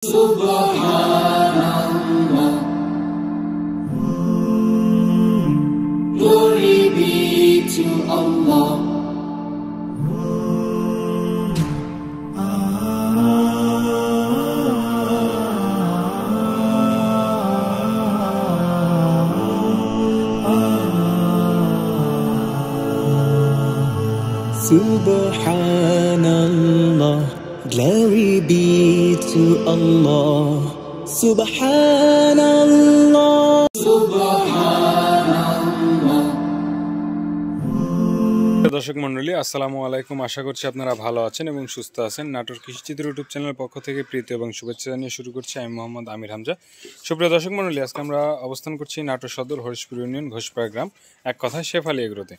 Subhanallah, glory be to Allah. Subhanallah, glory be to Allah. Subhanallah, Subhanallah. দর্শক মণ্ডলী, আসসালামু আলাইকুম। আশা করছি আপনারা ভালো আছেন এবং সুস্থ আছেন। নাটোর কৃষিচিত্র ইউটিউব চ্যানেলের পক্ষ থেকে প্রীতি এবং শুভেচ্ছা জানিয়ে শুরু করছি। আমি মোহাম্মদ আমির হামজা। সুপ্রিয় দর্শক মণ্ডলী, আজকে আমরা অবস্থান করছি নাটোর সদর হরিশপুর ইউনিয়ন ঘোষপাড়া গ্রাম, এক কথায় শেফালি এগ্রোতে।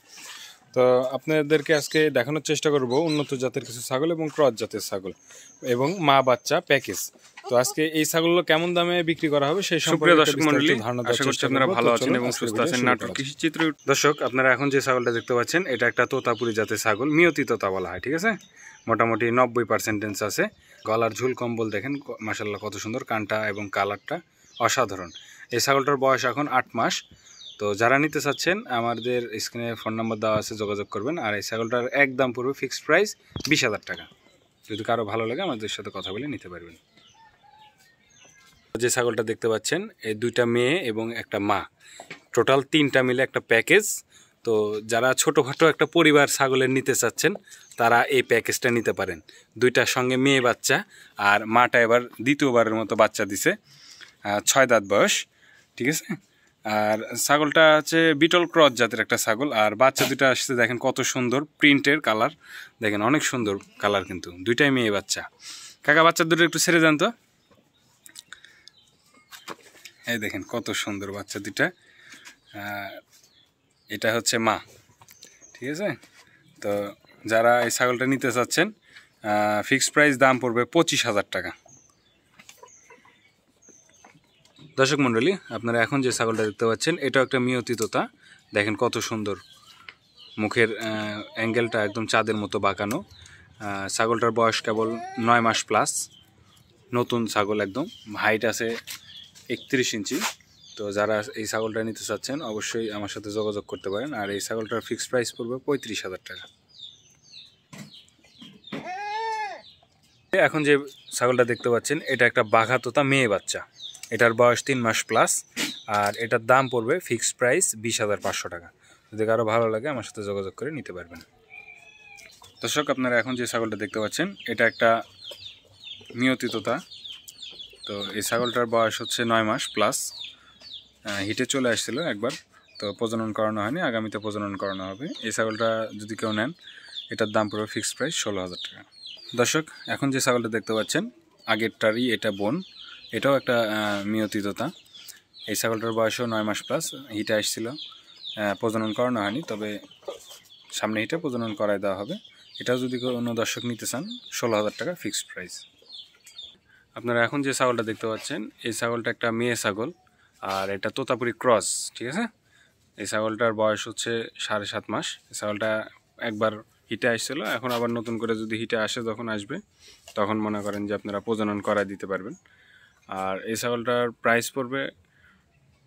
তো আপনাদেরকে আজকে দেখানোর চেষ্টা করব উন্নত জাতের কিছু ছাগল এবং ক্রস জাতের ছাগল এবং মা বাচ্চা প্যাকেজ। তো আজকে এই ছাগলগুলো কেমন দামে বিক্রি করা হবে সেই সম্পর্কে দর্শক মণ্ডলী আশা করছি আপনারা ভালো আছেন এবং সুস্থ আছেন। নাটোর কৃষিচিত্র দর্শক, আপনারা এখন যে ছাগলটা দেখতে পাচ্ছেন এটা একটা তোতাপুরি জাতের ছাগল, মিয়তি তোতা বলা হয়, ঠিক আছে। মোটামুটি 90% আছে। গলার ঝুল কম্বল দেখেন মাশাআল্লাহ কত সুন্দর, কানটা এবং কালারটা অসাধারণ। এই ছাগলটার বয়স এখন 8 মাস। তো যারা নিতে চাচ্ছেন আমাদের স্ক্রিনে ফোন নাম্বার দেওয়া আছে, যোগাযোগ করবেন। আর এই ছাগলটার একদম পড়বে ফিক্সড প্রাইস 20,000 টাকা। যদি কারো ভালো লাগে আমাদের সাথে কথা বলে নিতে পারবেন। যে ছাগলটা দেখতে পাচ্ছেন এই দুইটা মেয়ে এবং একটা মা, টোটাল 3টা মিলে একটা প্যাকেজ। তো যারা ছোটোখাটো একটা পরিবার ছাগলের নিতে চাচ্ছেন তারা এই প্যাকেজটা নিতে পারেন। দুইটার সঙ্গে মেয়ে বাচ্চা, আর মাটা এবার দ্বিতীয়বারের মতো বাচ্চা দিছে, 6 দাঁত বয়স, ঠিক আছে। আর ছাগলটা হচ্ছে বিটল ক্রস জাতের একটা ছাগল। আর বাচ্চা দুটো আসছে দেখেন কত সুন্দর প্রিন্টের কালার, দেখেন অনেক সুন্দর কালার, কিন্তু দুইটাই মেয়ে বাচ্চা। কাকা বাচ্চা দুটো একটু ছেড়ে দেন তো। এই দেখেন কত সুন্দর বাচ্চা দুটা। এটা হচ্ছে মা, ঠিক আছে। তো যারা এই ছাগলটা নিতে চাচ্ছেন ফিক্সড প্রাইস দাম পড়বে 25,000 টাকা। দর্শক মণ্ডলী, আপনারা এখন যে ছাগলটা দেখতে পাচ্ছেন এটাও একটা মিয়তি তোতা, দেখেন কত সুন্দর, মুখের অ্যাঙ্গেলটা একদম চাঁদের মতো বাঁকানো। ছাগলটার বয়স কেবল 9 মাস প্লাস, নতুন ছাগল একদম, হাইট আছে 31 ইঞ্চি। তো যারা এই ছাগলটা নিতে চাচ্ছেন অবশ্যই আমার সাথে যোগাযোগ করতে পারেন। আর এই ছাগলটার ফিক্সড প্রাইস পড়বে 35,000 টাকা। এখন যে ছাগলটা দেখতে পাচ্ছেন এটা একটা বাঘা তোতা মেয়ে বাচ্চা, এটার বয়স 3 মাস প্লাস। আর এটার দাম পড়বে ফিক্সড প্রাইস 20,500 টাকা। যদি কারো ভালো লাগে আমার সাথে যোগাযোগ করে নিতে পারবেন। দর্শক, আপনারা এখন যে ছাগলটা দেখতে পাচ্ছেন এটা একটা মিয়তি তোতা। তো এই ছাগলটার বয়স হচ্ছে 9 মাস প্লাস। হিটে চলে আসছিল একবার, তো প্রজনন করানো হয়নি, আগামীতে প্রজনন করানো হবে। এই ছাগলটা যদি কেউ নেন এটার দাম পড়বে ফিক্সড প্রাইস 16,000 টাকা। দর্শক, এখন যে ছাগলটা দেখতে পাচ্ছেন আগেরটারই এটা বোন, এটাও একটা মিয়তি তোতা। এই ছাগলটার বয়সও 9 মাস প্লাস, হিটে আসছিল, প্রজনন করানো হয়নি, তবে সামনে হিটে প্রজনন করায় দেওয়া হবে। এটাও যদি কোনো দর্শক নিতে চান 16,000 টাকা ফিক্সড প্রাইস। আপনারা এখন যে ছাগলটা দেখতে পাচ্ছেন এই ছাগলটা একটা মেয়ে ছাগল, আর এটা তোতাপুরি ক্রস, ঠিক আছে। এই ছাগলটার বয়স হচ্ছে 7.5 মাস। এই ছাগলটা একবার হিটে আসছিল, এখন আবার নতুন করে যদি হিটে আসে যখন আসবে তখন মনে করেন যে আপনারা প্রজনন করায় দিতে পারবেন। আর এই ছাগলটার প্রাইস পড়বে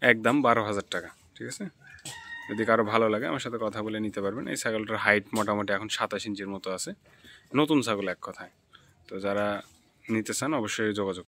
একদম 12,000 টাকা, ঠিক আছে। যদি কারো ভালো লাগে আমার সাথে কথা বলে নিতে পারবেন। এই ছাগলটার হাইট মোটামুটি এখন 27 ইঞ্চির মতো আছে, নতুন ছাগল এক কথায়। তো যারা নিতে চান অবশ্যই যোগাযোগ